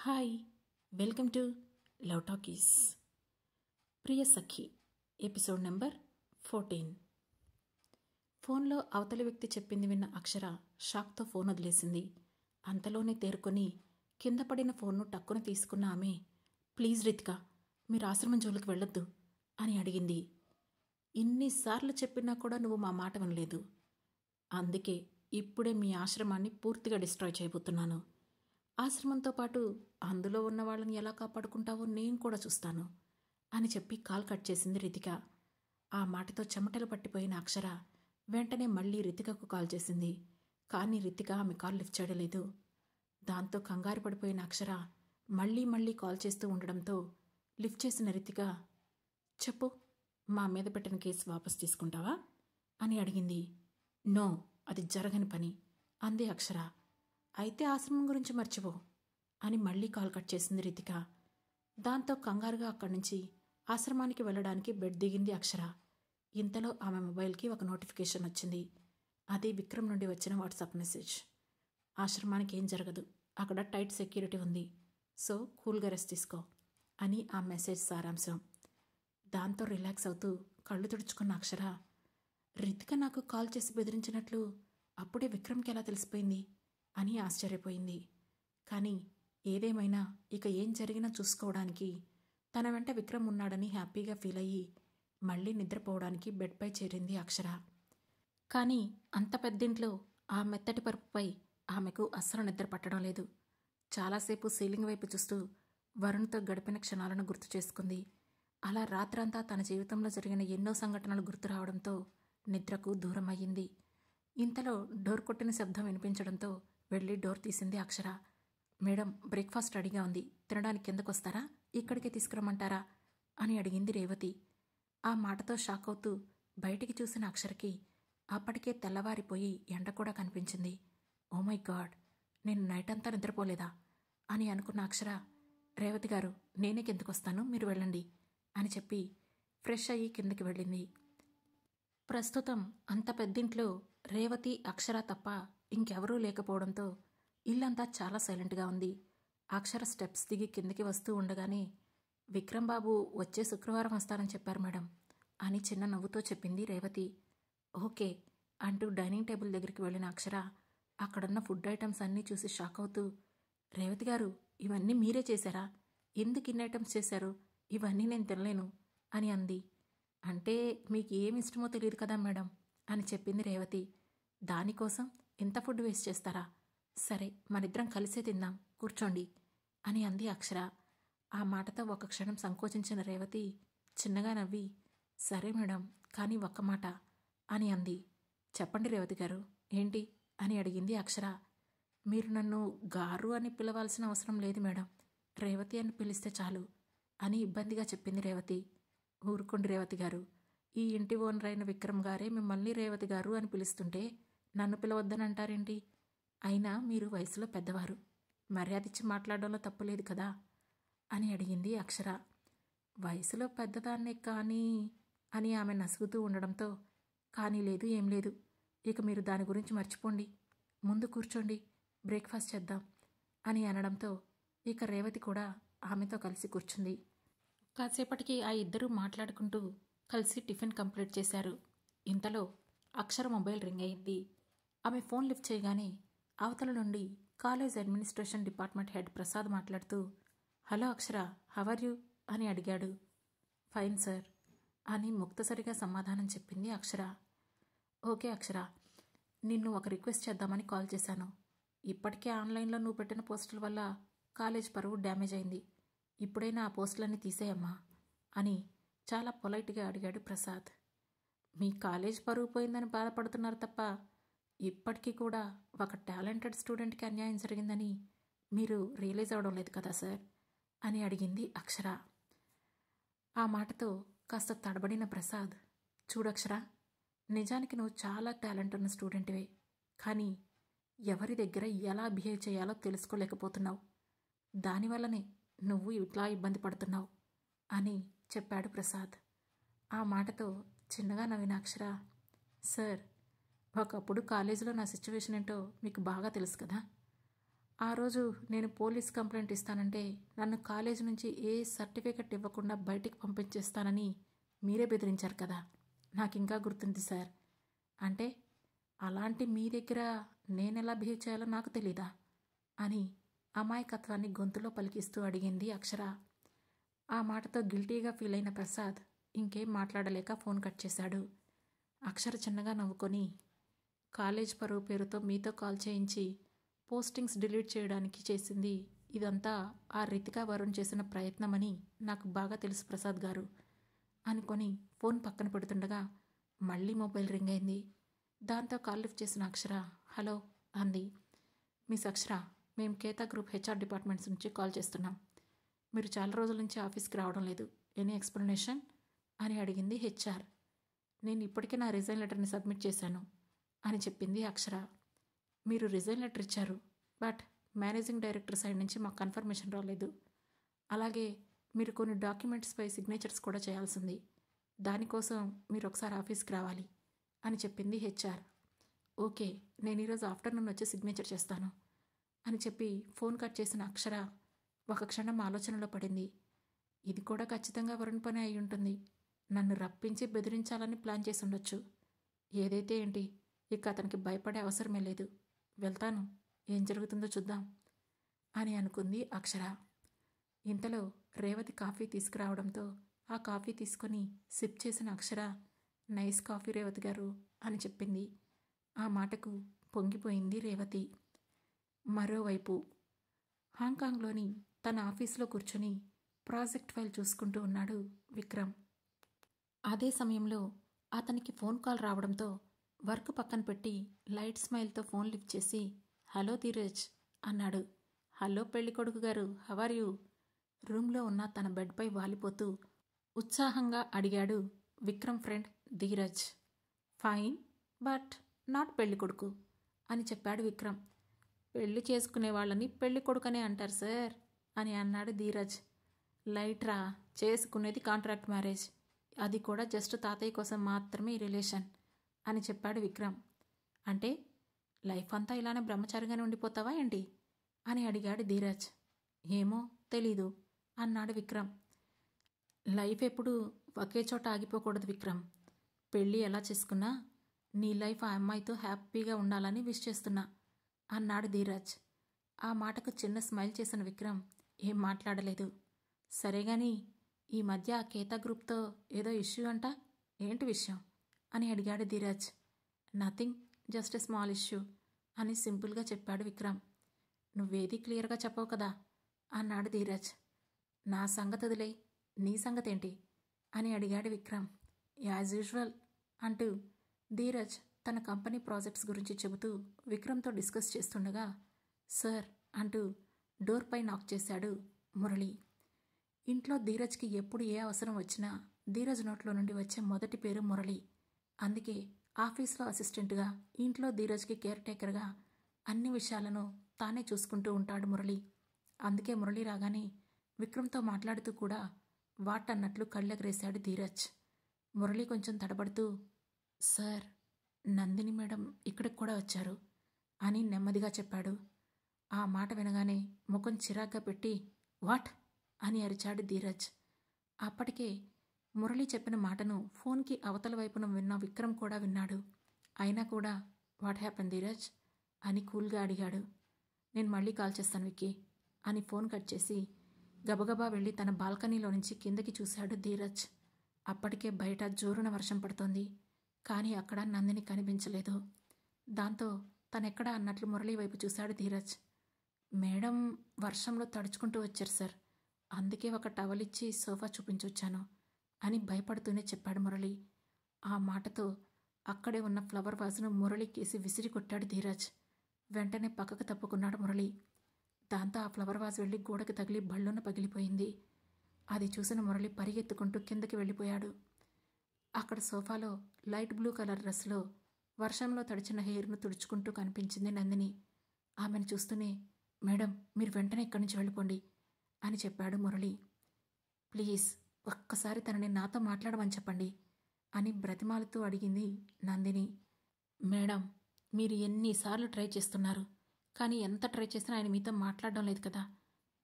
Hi, welcome to love talkies. Priya Sakhi episode number 14. ఫోన్లో అవతలి వ్యక్తి చెప్పింది విన్న అక్షర షాక్తో ఫోన్ వదిలేసింది. అంతలోనే తేరుకొని కింద పడిన ఫోన్ను టక్కున తీసుకున్న ఆమె, ప్లీజ్ రితిక, మీరు ఆశ్రమం జోలికి వెళ్ళొద్దు అని అడిగింది. ఇన్నిసార్లు చెప్పినా కూడా నువ్వు మా మాట వినలేదు. అందుకే ఇప్పుడే మీ ఆశ్రమాన్ని పూర్తిగా డిస్ట్రాయ్ చేయబోతున్నాను. ఆశ్రమంతో పాటు అందులో ఉన్న వాళ్ళని ఎలా కాపాడుకుంటావో నేను కూడా చూస్తాను అని చెప్పి కాల్ కట్ చేసింది రితిక. ఆ మాటతో చెమటలు పట్టిపోయిన అక్షర వెంటనే మళ్ళీ రితికకు కాల్ చేసింది. కానీ రితిక ఆమె కాల్ లిఫ్ట్ చేయలేదు. దాంతో కంగారు పడిపోయిన అక్షర మళ్ళీ కాల్ చేస్తూ ఉండడంతో లిఫ్ట్ చేసిన రితిక, చెప్పు, మా మీద పెట్టిన కేసు వాపస్ తీసుకుంటావా అని అడిగింది. నో, అది జరగని పని అంది అక్షర. అయితే ఆశ్రమం గురించి మర్చిపో అని మళ్ళీ కాల్ కట్ చేసింది రితిక. దాంతో కంగారుగా అక్కడి నుంచి ఆశ్రమానికి వెళ్ళడానికి బెడ్ దిగింది అక్షర. ఇంతలో ఆమె మొబైల్కి ఒక నోటిఫికేషన్ వచ్చింది. అది విక్రమ్ నుండి వచ్చిన వాట్సాప్ మెసేజ్. ఆశ్రమానికి ఏం జరగదు, అక్కడ టైట్ సెక్యూరిటీ ఉంది, సో కూల్గా రెస్ట్ తీసుకో అని ఆ మెసేజ్ సారాంశం. దాంతో రిలాక్స్ అవుతూ కళ్ళు తుడుచుకున్న అక్షర, రితిక నాకు కాల్ చేసి బెదిరించినట్లు అప్పుడే విక్రమ్కి ఎలా తెలిసిపోయింది అని ఆశ్చర్యపోయింది. కానీ ఏదేమైనా ఇక ఏం జరిగినా చూసుకోవడానికి తన వెంట విక్రమ్ ఉన్నాడని హ్యాపీగా ఫీల్ అయ్యి మళ్ళీ నిద్రపోవడానికి బెడ్పై చేరింది అక్షర. కానీ అంత పెద్దింట్లో ఆ మెత్తటి పరుపుపై ఆమెకు అస్సలు నిద్ర పట్టడం లేదు. చాలాసేపు సీలింగ్ వైపు చూస్తూ వరుణ్తో గడిపిన క్షణాలను గుర్తు చేసుకుంది. అలా రాత్రంతా తన జీవితంలో జరిగిన ఎన్నో సంఘటనలు గుర్తు రావడంతో నిద్రకు దూరం అయ్యింది. ఇంతలో డోర్ కొట్టిన శబ్దం వినిపించడంతో వెళ్ళి డోర్ తీసింది అక్షర. మేడం, బ్రేక్ఫాస్ట్ రెడీగా ఉంది, తినడానికి కిందకు వస్తారా, ఇక్కడికే తీసుకురమ్మంటారా అని అడిగింది రేవతి. ఆ మాటతో షాక్ అవుతూ బయటికి చూసిన అక్షరకి అప్పటికే తెల్లవారిపోయి ఎండ కూడా కనిపించింది. ఓ మై గాడ్, నేను నైట్ అంతా నిద్రపోలేదా అని అనుకున్న అక్షర, రేవతి గారు, నేనే కిందకు వస్తాను, మీరు వెళ్ళండి అని చెప్పి ఫ్రెష్ అయ్యి కిందకి వెళ్ళింది. ప్రస్తుతం అంత పెద్దింట్లో రేవతి, అక్షర తప్ప ఇంకెవరూ లేకపోవడంతో ఇల్లంతా చాలా సైలెంట్గా ఉంది. అక్షర స్టెప్స్ దిగి కిందకి వస్తూ ఉండగానే, విక్రమ్ బాబు వచ్చే శుక్రవారం వస్తారని చెప్పారు మేడం అని చిన్న నవ్వుతో చెప్పింది రేవతి. ఓకే అంటూ డైనింగ్ టేబుల్ దగ్గరికి వెళ్ళిన అక్షర అక్కడున్న ఫుడ్ ఐటమ్స్ అన్నీ చూసి షాక్ అవుతూ, రేవతి గారు, ఇవన్నీ మీరే చేశారా? ఎందుకు ఇన్ని ఐటమ్స్ చేశారు? ఇవన్నీ నేను తినలేను అని అంది. అంటే మీకు ఏమి ఇష్టమో తెలియదు కదా మేడం అని చెప్పింది రేవతి. దానికోసం ఇంత ఫుడ్ వేస్ట్ చేస్తారా? సరే, మనిద్దరం కలిసే తిందాం, కూర్చోండి అని అంది అక్షర. ఆ మాటతో ఒక క్షణం సంకోచించిన రేవతి చిన్నగా నవ్వి, సరే మేడం, కానీ ఒక్క మాట అని అంది. చెప్పండి రేవతి గారు, ఏంటి అని అడిగింది అక్షర. మీరు నన్ను గారు అని పిలవాల్సిన అవసరం లేదు మేడం, రేవతి అని పిలిస్తే చాలు అని ఇబ్బందిగా చెప్పింది రేవతి. ఊరుకోండి రేవతి గారు, ఈ ఇంటి ఓనర్ అయిన విక్రమ్ గారే మిమ్మల్ని రేవతి గారు అని పిలుస్తుంటే నన్ను పిలవద్దని అంటారేంటి? అయినా మీరు వయసులో పెద్దవారు, మర్యాద ఇచ్చి మాట్లాడడంలో తప్పులేదు కదా అని అడిగింది అక్షర. వయసులో పెద్దదాన్నే కానీ అని ఆమె నసుగుతూ ఉండడంతో, కానీ లేదు, ఏం లేదు, ఇక మీరు దాని గురించి మర్చిపోండి, ముందు కూర్చోండి, బ్రేక్ఫాస్ట్ చేద్దాం అని అనడంతో ఇక రేవతి కూడా ఆమెతో కలిసి కూర్చుంది. కాసేపటికి ఆ ఇద్దరూ మాట్లాడుకుంటూ కలిసి టిఫిన్ కంప్లీట్ చేశారు. ఇంతలో అక్షర మొబైల్ రింగ్ అయింది. ఆమె ఫోన్ లిఫ్ట్ చేయగానే అవతల నుండి college administration department head Prasad మాట్లాడుతూ, hello Akshara, how are you అని అడిగాడు. ఫైన్ సార్ అని ముక్తసరిగా సమాధానం చెప్పింది అక్షర. ఓకే అక్షర, నిన్ను ఒక రిక్వెస్ట్ చేద్దామని కాల్ చేశాను. ఇప్పటికే ఆన్లైన్లో నువ్వు పెట్టిన పోస్టుల వల్ల కాలేజ్ పరువు డ్యామేజ్ అయింది. ఇప్పుడైనా ఆ పోస్టులన్నీ తీసేయమ్మా అని చాలా పొలైట్గా అడిగాడు ప్రసాద్. మీ కాలేజ్ పరువు పోయిందని బాధపడుతున్నారు తప్ప ఇప్పటికీ కూడా ఒక టాలెంటెడ్ స్టూడెంట్కి అన్యాయం జరిగిందని మీరు రియలైజ్ అవడం లేదు కదా సార్ అని అడిగింది అక్షర. ఆ మాటతో కాస్త తడబడిన ప్రసాద్, చూడక్షర, నిజానికి నువ్వు చాలా టాలెంట్ ఉన్న స్టూడెంట్వే, కానీ ఎవరి దగ్గర ఎలా బిహేవ్ చేయాలో తెలుసుకోలేకపోతున్నావు, దానివల్లనే నువ్వు ఇట్లా ఇబ్బంది పడుతున్నావు అని చెప్పాడు ప్రసాద్. ఆ మాటతో చిన్నగా నవ్విన అక్షర, సార్, ఒకప్పుడు కాలేజీలో నా సిచ్యువేషన్ ఏంటో మీకు బాగా తెలుసు కదా, ఆ రోజు నేను పోలీస్ కంప్లైంట్ ఇస్తానంటే నన్ను కాలేజ్ నుంచి ఏ సర్టిఫికెట్ ఇవ్వకుండా బయటికి పంపించేస్తానని మీరే బెదిరించారు కదా. నాకు ఇంకా గుర్తుంది సార్. అంటే అలాంటి మీ దగ్గర నేనెలా బిహేవ్ చేయాలో నాకు తెలీదా అని అమాయకత్వాన్ని గొంతులో పలికిస్తూ అడిగింది అక్షర. ఆ మాటతో గిల్టీగా ఫీల్ అయిన ప్రసాద్ ఇంకేం మాట్లాడలేక ఫోన్ కట్ చేశాడు. అక్షర చిన్నగా నవ్వుకొని, కాలేజ్ పరువు పేరుతో మీతో కాల్ చేయించి పోస్టింగ్స్ డిలీట్ చేయడానికి చేసింది ఇదంతా ఆ రితికా వరుణ్ చేసిన ప్రయత్నమని నాకు బాగా తెలుసు ప్రసాద్ గారు అనుకొని ఫోన్ పక్కన పెడుతుండగా మళ్ళీ మొబైల్ రింగ్ అయింది. దాంతో కాల్ లిఫ్ట్ చేసిన అక్షర హలో అంది. మిస్ అక్షర, మేము కేతా గ్రూప్ హెచ్ఆర్ డిపార్ట్మెంట్స్ నుంచి కాల్ చేస్తున్నాం. మీరు చాలా రోజుల నుంచి ఆఫీస్కి రావడం లేదు. ఎనీ ఎక్స్ప్లెనేషన్ అని అడిగింది హెచ్ఆర్. నేను ఇప్పటికే నా రిజైన్ లెటర్ని సబ్మిట్ చేశాను అని చెప్పింది అక్షర. మీరు రిజైన్ లెటర్ ఇచ్చారు, బట్ మేనేజింగ్ డైరెక్టర్ సైడ్ నుంచి మాకు కన్ఫర్మేషన్ రాలేదు. అలాగే మీరు కొన్ని డాక్యుమెంట్స్పై సిగ్నేచర్స్ కూడా చేయాల్సింది. దానికోసం మీరు ఒకసారి ఆఫీస్కి రావాలి అని చెప్పింది హెచ్ఆర్. ఓకే, నేను ఈరోజు ఆఫ్టర్నూన్ వచ్చి సిగ్నేచర్ చేస్తాను అని చెప్పి ఫోన్ కట్ చేసిన అక్షర ఒక క్షణం ఆలోచనలో పడింది. ఇది కూడా ఖచ్చితంగా వరుణ్ పని అయి ఉంటుంది. నన్ను రప్పించి బెదిరించాలని ప్లాన్ చేసి ఉండొచ్చు. ఏదైతే ఏంటి, ఇక అతనికి భయపడే అవసరమే లేదు. వెళ్తాను, ఏం జరుగుతుందో చూద్దాం అని అనుకుంది అక్షర. ఇంతలో రేవతి కాఫీ తీసుకురావడంతో ఆ కాఫీ తీసుకొని సిప్ చేసిన అక్షర నైస్ కాఫీ రేవతి గారు అని చెప్పింది. ఆ మాటకు పొంగిపోయింది రేవతి. మరోవైపు హాంకాంగ్లోని తన ఆఫీసులో కూర్చొని ప్రాజెక్ట్ ఫైల్ చూసుకుంటూ ఉన్నాడు విక్రమ్. అదే సమయంలో అతనికి ఫోన్ కాల్ రావడంతో వర్క్ పక్కన పెట్టి లైట్ స్మైల్తో ఫోన్ లిఫ్ట్ చేసి హలో ధీరజ్ అన్నాడు. హలో పెళ్ళికొడుకు గారు, హవర్ యూ? రూమ్లో ఉన్న తన బెడ్పై వాలిపోతూ ఉత్సాహంగా అడిగాడు Vikram friend Dheeraj. Fine, but not పెళ్ళికొడుకు అని చెప్పాడు విక్రమ్. పెళ్లి చేసుకునే వాళ్ళని పెళ్ళికొడుకనే అంటారు సార్ అని అన్నాడు ధీరజ్. లైట్రా, చేసుకునేది కాంట్రాక్ట్ మ్యారేజ్, అది కూడా జస్ట్ తాతయ్య కోసం మాత్రమే ఈ రిలేషన్ అని చెప్పాడు విక్రమ్. అంటే లైఫ్ అంతా ఇలానే బ్రహ్మచారిగానే ఉండిపోతావా ఏంటి అని అడిగాడు ధీరజ్. ఏమో తెలీదు అన్నాడు విక్రమ్. లైఫ్ ఎప్పుడు ఒకే చోట ఆగిపోకూడదు విక్రమ్. పెళ్ళి ఎలా చేసుకున్నా నీ లైఫ్ ఆ అమ్మాయితో హ్యాపీగా ఉండాలని విష్ చేస్తున్నా అన్నాడు ధీరజ్. ఆ మాటకు చిన్న స్మైల్ చేసిన విక్రమ్ ఏం మాట్లాడలేదు. సరేగాని ఈ మధ్య ఆ కేతా గ్రూప్తో ఏదో ఇష్యూ అంట, ఏంటి విషయం అని అడిగాడు Dheeraj. Nothing, just a small issue అని సింపుల్గా చెప్పాడు విక్రమ్. నువ్వేది క్లియర్గా చెప్పవు కదా అన్నాడు ధీరజ్. నా సంగతి వదిలే, నీ సంగతేంటి అని అడిగాడు విక్రమ్. యాజ్ యూజువల్ అంటూ ధీరజ్ తన కంపెనీ ప్రాజెక్ట్స్ గురించి చెబుతూ విక్రమ్తో డిస్కస్ చేస్తుండగా సార్ అంటూ డోర్పై నాక్ చేశాడు మురళి. ఇంట్లో ధీరజ్కి ఎప్పుడు ఏ అవసరం వచ్చినా ధీరజ్ నోట్లో నుండి వచ్చే మొదటి పేరు మురళి. అందుకే ఆఫీస్లో అసిస్టెంట్గా, ఇంట్లో ధీరజ్కి కేర్ టేకర్గా అన్ని విషయాలను తానే చూసుకుంటూ ఉంటాడు మురళి. అందుకే మురళి రాగానే విక్రమ్తో మాట్లాడుతూ కూడా వాటన్నట్లు కళ్ళెగరేశాడు ధీరజ్. మురళి కొంచెం తడబడుతూ సార్, నందిని మేడం ఇక్కడికి కూడా వచ్చారు అని నెమ్మదిగా చెప్పాడు. ఆ మాట వినగానే ముఖం చిరాగ్గా పెట్టి వాట్ అని అరిచాడు ధీరజ్. అప్పటికే మురళి చెప్పిన మాటను ఫోన్కి అవతల వైపున విన్న విక్రమ్ కూడా విన్నాడు. అయినా కూడా వాట్ హ్యాపెన్ ధీరజ్ అని కూల్గా అడిగాడు. నేను మళ్ళీ కాల్ చేస్తాను విక్కీ అని ఫోన్ కట్ చేసి గబగబా వెళ్ళి తన బాల్కనీలో నుంచి కిందకి చూశాడు ధీరజ్. అప్పటికే బయట జోరున వర్షం పడుతోంది. కానీ అక్కడ నందిని కనిపించలేదు. దాంతో తనెక్కడా అన్నట్లు మురళి వైపు చూశాడు ధీరజ్. మేడం వర్షంలో తడుచుకుంటూ వచ్చారు సార్, అందుకే ఒక టవల్ ఇచ్చి సోఫా చూపించొచ్చాను అని భయపడుతూనే చెప్పాడు మురళి. ఆ మాటతో అక్కడే ఉన్న ఫ్లవర్ వాజ్ను మురళికేసి విసిరి కొట్టాడు ధీరజ్. వెంటనే పక్కకు తప్పుకున్నాడు మురళి. దాంతో ఆ ఫ్లవర్ వాజ్ వెళ్ళి గోడకి తగిలి బళ్ళున పగిలిపోయింది. అది చూసిన మురళి పరిగెత్తుకుంటూ కిందకి వెళ్ళిపోయాడు. అక్కడ సోఫాలో లైట్ బ్లూ కలర్ డ్రెస్లో వర్షంలో తడిచిన హెయిర్ను తుడుచుకుంటూ కనిపించింది నందిని. ఆమెను చూస్తూనే మేడం మీరు వెంటనే ఇక్కడి నుంచి వెళ్ళిపోండి అని చెప్పాడు మురళి. ప్లీజ్ ఒక్కసారి తనని నాతో మాట్లాడమని చెప్పండి అని బ్రతిమాలుతూ అడిగింది నందిని. మేడం మీరు ఎన్నిసార్లు ట్రై చేస్తున్నారు, కానీ ఎంత ట్రై చేసినా ఆయన మీతో మాట్లాడడం లేదు కదా,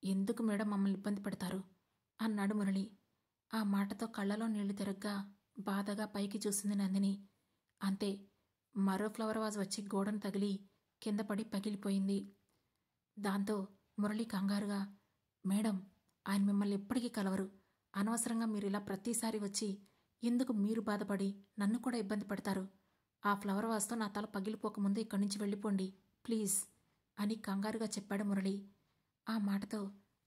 ఎందుకు మేడం మమ్మల్ని ఇబ్బంది పెడతారు అన్నాడు మురళి. ఆ మాటతో కళ్ళలో నీళ్లు తిరగ్గా బాధగా పైకి చూసింది నందిని. అంతే, మరో ఫ్లవర్ వాజ్ వచ్చి గోడను తగిలి కింద పడి పగిలిపోయింది. దాంతో మురళి కంగారుగా, మేడం, ఆయన మిమ్మల్ని ఎప్పటికీ కలవరు. అనవసరంగా మీరు ఇలా ప్రతిసారి వచ్చి ఎందుకు మీరు బాధపడి నన్ను కూడా ఇబ్బంది పెడతారు. ఆ ఫ్లవర్ వాజ్తో నా తల పగిలిపోకముందే ఇక్కడి నుంచి వెళ్ళిపోండి ప్లీజ్ అని కంగారుగా చెప్పాడు మురళి. ఆ మాటతో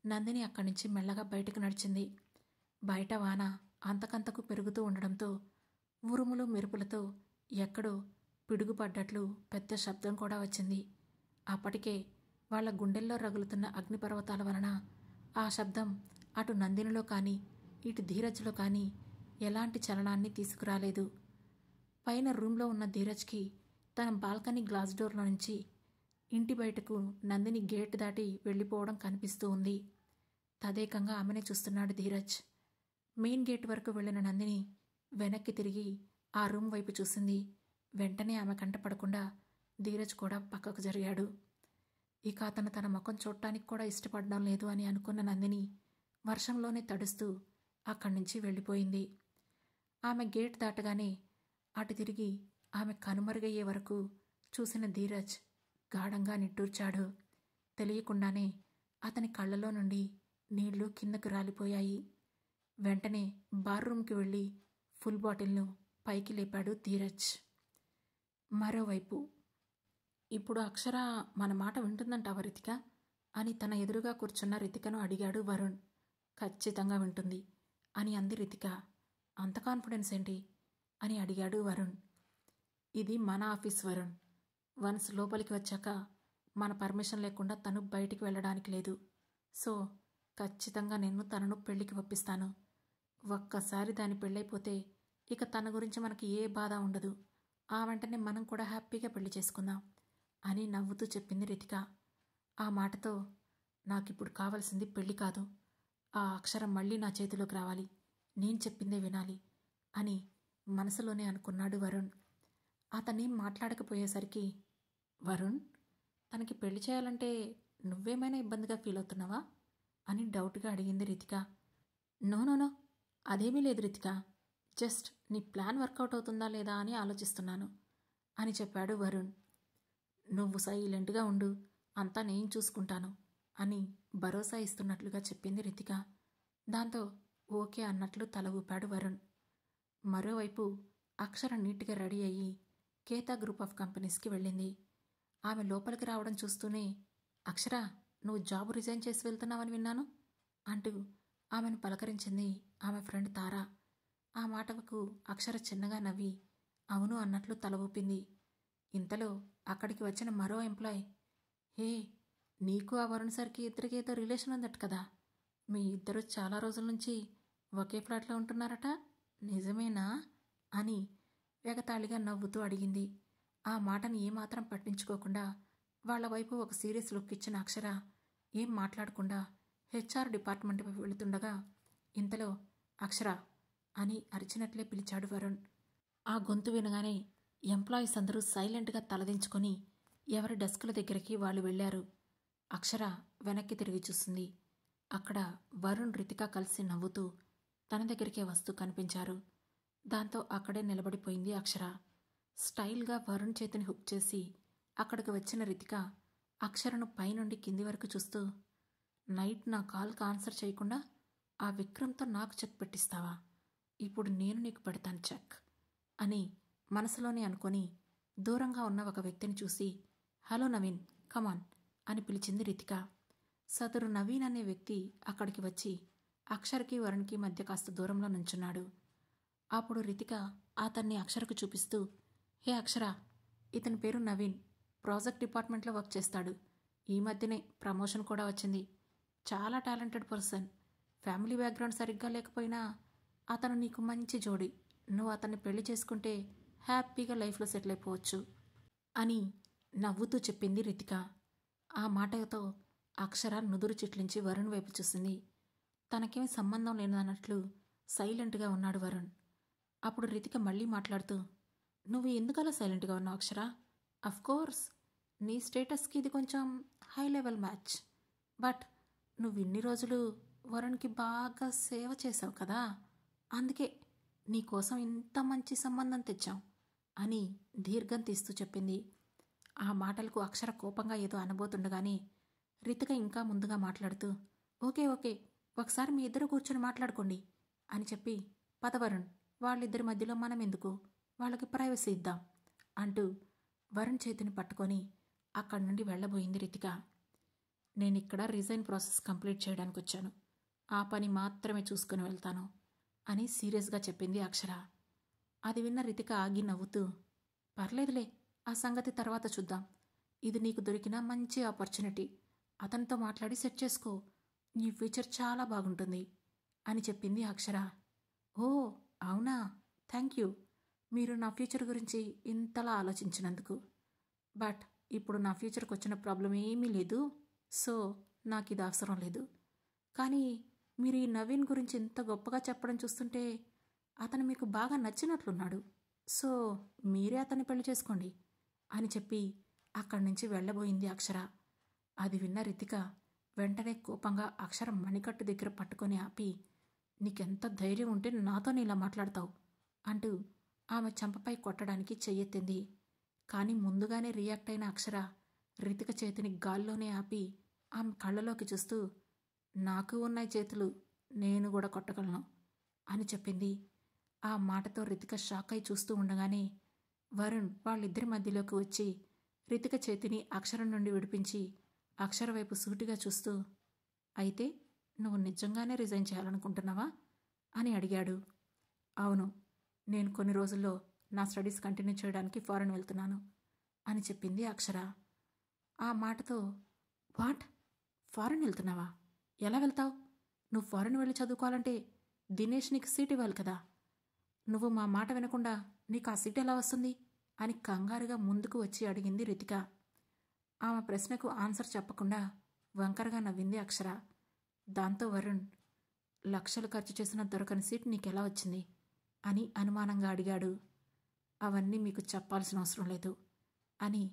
నందిని అక్కడి నుంచి మెల్లగా బయటకు నడిచింది. బయట వాన అంతకంతకు పెరుగుతూ ఉండడంతో ఉరుములు మెరుపులతో ఎక్కడో పిడుగుపడ్డట్లు పెద్ద శబ్దం కూడా వచ్చింది. అప్పటికే వాళ్ల గుండెల్లో రగులుతున్న అగ్నిపర్వతాల వలన ఆ శబ్దం అటు నందినిలో కానీ ఇటు ధీరజ్లో కానీ ఎలాంటి చలనాన్ని తీసుకురాలేదు. పైన రూమ్లో ఉన్న ధీరజ్కి తన బాల్కనీ గ్లాస్ డోర్లో నుంచి ఇంటి బయటకు నందిని గేట్ దాటి వెళ్ళిపోవడం కనిపిస్తూ ఉంది. తదేకంగా ఆమెనే చూస్తున్నాడు ధీరజ్. మెయిన్ గేట్ వరకు వెళ్ళిన నందిని వెనక్కి తిరిగి ఆ రూమ్ వైపు చూసింది. వెంటనే ఆమె కంట పడకుండా ధీరజ్ కూడా పక్కకు జరిగాడు. ఇక అతను తన ముఖం చూడటానికి కూడా ఇష్టపడడం లేదు అని అనుకున్న నందిని వర్షంలోనే తడుస్తూ అక్కడి నుంచి వెళ్ళిపోయింది. ఆమె గేట్ దాటగానే అటు తిరిగి ఆమె కనుమరుగయ్యే వరకు చూసిన ధీరజ్ గాఢంగా నిట్టూర్చాడు. తెలియకుండానే అతని కళ్ళలో నుండి నీళ్లు కిందకు రాలిపోయాయి. వెంటనే బార్రూమ్కి వెళ్ళి ఫుల్ బాటిల్ను పైకి లేపాడు ధీరజ్. మరోవైపు ఇప్పుడు అక్షర మన మాట వింటుందంటావా రితిక అని తన ఎదురుగా కూర్చున్న రితికను అడిగాడు వరుణ్. ఖచ్చితంగా వింటుంది అని అంది రితిక. అంత కాన్ఫిడెన్స్ ఏంటి అని అడిగాడు వరుణ్. ఇది మన ఆఫీస్ వరుణ్. వన్స్ లోపలికి వచ్చాక మన పర్మిషన్ లేకుండా తను బయటికి వెళ్ళడానికి లేదు. సో ఖచ్చితంగా నేను తనను పెళ్లికి ఒప్పిస్తాను. ఒక్కసారి దాని పెళ్ళైపోతే ఇక తన గురించి మనకి ఏ బాధ ఉండదు. ఆ వెంటనే మనం కూడా హ్యాపీగా పెళ్లి చేసుకుందాం అని నవ్వుతూ చెప్పింది రితిక. ఆ మాటతో నాకిప్పుడు కావాల్సింది పెళ్లి కాదు, ఆ అక్షరం మళ్ళీ నా చేతిలోకి రావాలి, నేను చెప్పిందే వినాలి అని మనసులోనే అనుకున్నాడు వరుణ్. అతనేం మాట్లాడకపోయేసరికి, వరుణ్, తనకి పెళ్లి చేయాలంటే నువ్వేమైనా ఇబ్బందిగా ఫీల్ అవుతున్నావా అని డౌట్గా అడిగింది రితిక. నో, అదేమీ లేదు రితిక, జస్ట్ నీ ప్లాన్ వర్కౌట్ అవుతుందా లేదా అని ఆలోచిస్తున్నాను అని చెప్పాడు వరుణ్. నువ్వు సైలెంట్గా ఉండు, అంతా నేను చూసుకుంటాను అని భరోసా ఇస్తున్నట్లుగా చెప్పింది రితిక. దాంతో ఓకే అన్నట్లు తల ఊపాడు వరుణ్. మరోవైపు అక్షర నీట్గా రెడీ అయ్యి కేతా గ్రూప్ ఆఫ్ కంపెనీస్కి వెళ్ళింది. ఆమె లోపలికి రావడం చూస్తూనే, అక్షర, నువ్వు జాబ్ రిజైన్ చేసి వెళ్తున్నావని విన్నాను అంటూ ఆమెను పలకరించింది ఆమె ఫ్రెండ్ తారా. ఆ మాటకు అక్షర చిన్నగా నవ్వి అవును అన్నట్లు తల ఊపింది. ఇంతలో అక్కడికి వచ్చిన మరో ఎంప్లాయ్, హే, నీకు ఆ వరుణ్ సార్కి ఇద్దరికి ఏదో రిలేషన్ ఉందట కదా, మీ ఇద్దరు చాలా రోజుల నుంచి ఒకే ఫ్లాట్లో ఉంటున్నారట, నిజమేనా అని ఎగతాళిగా నవ్వుతూ అడిగింది. ఆ మాటని ఏమాత్రం పట్టించుకోకుండా వాళ్ల వైపు ఒక సీరియస్ లుక్ ఇచ్చిన అక్షర ఏం మాట్లాడకుండా హెచ్ఆర్ డిపార్ట్మెంట్ వైపు వెళుతుండగా ఇంతలో అక్షర అని అరిచినట్లే పిలిచాడు వరుణ్. ఆ గొంతు వినగానే ఎంప్లాయీస్ అందరూ సైలెంట్గా తలదించుకొని ఎవరి డెస్కుల దగ్గరికి వాళ్ళు వెళ్లారు. అక్షర వెనక్కి తిరిగి చూసింది. అక్కడ వరుణ్, రితిక కలిసి నవ్వుతూ తన దగ్గరికే వస్తూ కనిపించారు. దాంతో అక్కడే నిలబడిపోయింది అక్షర. స్టైల్గా వరుణ్ చేతిని హుక్ చేసి అక్కడికి వచ్చిన రితిక అక్షరను పైనుండి కింది వరకు చూస్తూ, నైట్ నా కాల్కి ఆన్సర్ చేయకుండా ఆ విక్రమ్తో నాకు చెక్ పెట్టిస్తావా, ఇప్పుడు నేను నీకు పెడతాను చెక్ అని మనసులోనే అనుకొని దూరంగా ఉన్న ఒక వ్యక్తిని చూసి, హలో నవీన్, కమాన్ అని పిలిచింది రితిక. సదరు నవీన్ అనే వ్యక్తి అక్కడికి వచ్చి అక్షర్కి వరుణ్కి మధ్య కాస్త దూరంలో నుంచున్నాడు. అప్పుడు రితిక అతన్ని అక్షరకు చూపిస్తూ, హే అక్షర, ఇతని పేరు నవీన్, ప్రాజెక్ట్ డిపార్ట్మెంట్లో వర్క్ చేస్తాడు, ఈ మధ్యనే ప్రమోషన్ కూడా వచ్చింది, చాలా టాలెంటెడ్ పర్సన్, ఫ్యామిలీ బ్యాక్గ్రౌండ్ సరిగ్గా లేకపోయినా అతను నీకు మంచి జోడి, నువ్వు అతన్ని పెళ్లి చేసుకుంటే హ్యాపీగా లైఫ్లో సెటిల్ అయిపోవచ్చు అని నవ్వుతూ చెప్పింది రితిక. ఆ మాటతో అక్షర నుదురు చిట్లించి వరుణ్ వైపు చూసింది. తనకేమి సంబంధం లేదన్నట్లు సైలెంట్గా ఉన్నాడు వరుణ్. అప్పుడు రితిక మళ్ళీ మాట్లాడుతూ, నువ్వు ఎందుకలా సైలెంట్గా ఉన్నావు అక్షర? అఫ్కోర్స్ నీ స్టేటస్కి ఇది కొంచెం హై లెవెల్ మ్యాచ్. బట్ నువ్వు ఇన్ని రోజులు వరుణ్కి బాగా సేవ చేసావు కదా, అందుకే నీకోసం ఇంత మంచి సంబంధం తెచ్చాం అని దీర్ఘం తీస్తూ చెప్పింది. ఆ మాటలకు అక్షర కోపంగా ఏదో అనబోతుండగానే రితిక ఇంకా ముందుగా మాట్లాడుతూ, ఓకే ఓకే, ఒకసారి మీ ఇద్దరు కూర్చొని మాట్లాడుకోండి అని చెప్పి, పద వరుణ్, వాళ్ళిద్దరి మధ్యలో మనం ఎందుకు, వాళ్ళకి ప్రైవసీ ఇద్దాం అంటూ వరుణ్ చేతిని పట్టుకొని అక్కడి నుండి వెళ్ళబోయింది రితిక. నేనిక్కడ రిజైన్ ప్రాసెస్ కంప్లీట్ చేయడానికి వచ్చాను, ఆ పని మాత్రమే చూసుకుని వెళ్తాను అని సీరియస్గా చెప్పింది అక్షర. అది విన్న రితిక ఆగి నవ్వుతూ, పర్లేదులే, ఆ సంగతి తర్వాత చూద్దాం. ఇది నీకు దొరికిన మంచి ఆపర్చునిటీ, అతనితో మాట్లాడి సెట్ చేసుకో, నీ ఫ్యూచర్ చాలా బాగుంటుంది అని చెప్పింది అక్షర. ఓ అవునా, థ్యాంక్ యూ, మీరు నా ఫ్యూచర్ గురించి ఇంతలా ఆలోచించినందుకు. బట్ ఇప్పుడు నా ఫ్యూచర్కి వచ్చిన ప్రాబ్లం ఏమీ లేదు, సో నాకు ఇది అవసరం లేదు. కానీ మీరు ఈ నవీన్ గురించి ఇంత గొప్పగా చెప్పడం చూస్తుంటే అతను మీకు బాగా నచ్చినట్లున్నాడు, సో మీరే అతన్ని పెళ్లి చేసుకోండి అని చెప్పి అక్కడి నుంచి వెళ్ళబోయింది అక్షర. అది విన్న రితిక వెంటనే కోపంగా అక్షర మణికట్టు దగ్గర పట్టుకొని ఆపి, నీకెంత ధైర్యం ఉంటే నాతోనే ఇలా మాట్లాడతావు అంటూ ఆమె చెంపపై కొట్టడానికి చెయ్యెత్తింది. కానీ ముందుగానే రియాక్ట్ అయిన అక్షర రితిక చేతిని గాల్లోనే ఆపి ఆమె కళ్ళలోకి చూస్తూ, నాకు ఉన్నాయి చేతులు, నేను కూడా కొట్టగలను అని చెప్పింది. ఆ మాటతో రితిక షాక్ అయి చూస్తూ ఉండగానే వరుణ్ వాళ్ళిద్దరి మధ్యలోకి వచ్చి రితిక చేతిని అక్షరం నుండి విడిపించి అక్షర వైపు సూటిగా చూస్తూ, అయితే నువ్వు నిజంగానే రిజైన్ చేయాలనుకుంటున్నావా అని అడిగాడు. అవును, నేను కొన్ని రోజుల్లో నా స్టడీస్ కంటిన్యూ చేయడానికి ఫారెన్ వెళ్తున్నాను అని చెప్పింది అక్షర. ఆ మాటతో, వాట్, ఫారెన్ వెళ్తున్నావా, ఎలా వెళ్తావు, నువ్వు ఫారెన్ వెళ్ళి చదువుకోవాలంటే దినేష్ నీకు సీట్ ఇవ్వాలి కదా, నువ్వు మా మాట వినకుండా నీకు ఆ సీట్ ఎలా వస్తుంది అని కంగారుగా ముందుకు వచ్చి అడిగింది రితిక. ఆమె ప్రశ్నకు ఆన్సర్ చెప్పకుండా వంకరగా నవ్వింది అక్షర. దాంతో వరుణ్, లక్షలు ఖర్చు చేసిన దొరకని సీట్ నీకెలా వచ్చింది అని అనుమానంగా అడిగాడు. అవన్నీ మీకు చెప్పాల్సిన అవసరం లేదు అని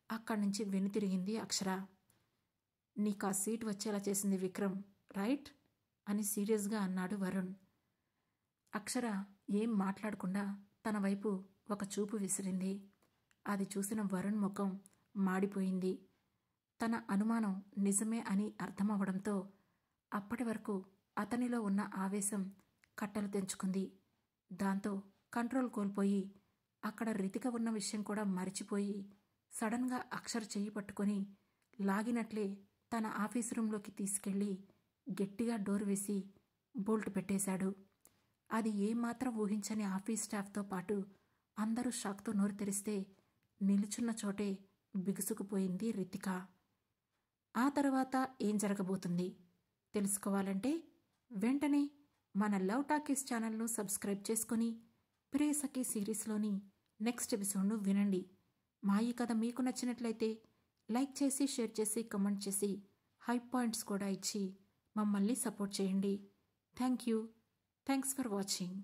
అక్కడి నుంచి వెనుతిరిగింది అక్షర. నీకు ఆ సీట్ వచ్చేలా చేసింది విక్రమ్, రైట్ అని సీరియస్గా అన్నాడు వరుణ్. అక్షర ఏం మాట్లాడకుండా తన వైపు ఒక చూపు విసిరింది. అది చూసిన వరుణ్ ముఖం మాడిపోయింది. తన అనుమానం నిజమే అని అర్థమవడంతో అప్పటి వరకు అతనిలో ఉన్న ఆవేశం కట్టలు తెంచుకుంది. దాంతో కంట్రోల్ కోల్పోయి అక్కడ రితిక ఉన్న విషయం కూడా మరిచిపోయి సడన్గా అక్షర చెయ్యి పట్టుకొని లాగినట్లే తన ఆఫీసు రూంలోకి తీసుకెళ్లి గట్టిగా డోర్ వేసి బోల్ట్ పెట్టేశాడు. అది ఏమాత్రం ఊహించని ఆఫీస్ స్టాఫ్తో పాటు అందరూ షాక్తో నోరు తెరిస్తే నిలుచున్న చోటే బిగుసుకుపోయింది రితిక. ఆ తర్వాత ఏం జరగబోతుంది తెలుసుకోవాలంటే వెంటనే మన లవ్ టాకీస్ ఛానల్ను సబ్స్క్రైబ్ చేసుకుని ప్రియసఖి సిరీస్లోని నెక్స్ట్ ఎపిసోడ్ను వినండి. మా ఈ కథ మీకు నచ్చినట్లయితే లైక్ చేసి, షేర్ చేసి, కమెంట్ చేసి, హై పాయింట్స్ కూడా ఇచ్చి మమ్మల్ని సపోర్ట్ చేయండి. Thank you. Thanks for watching.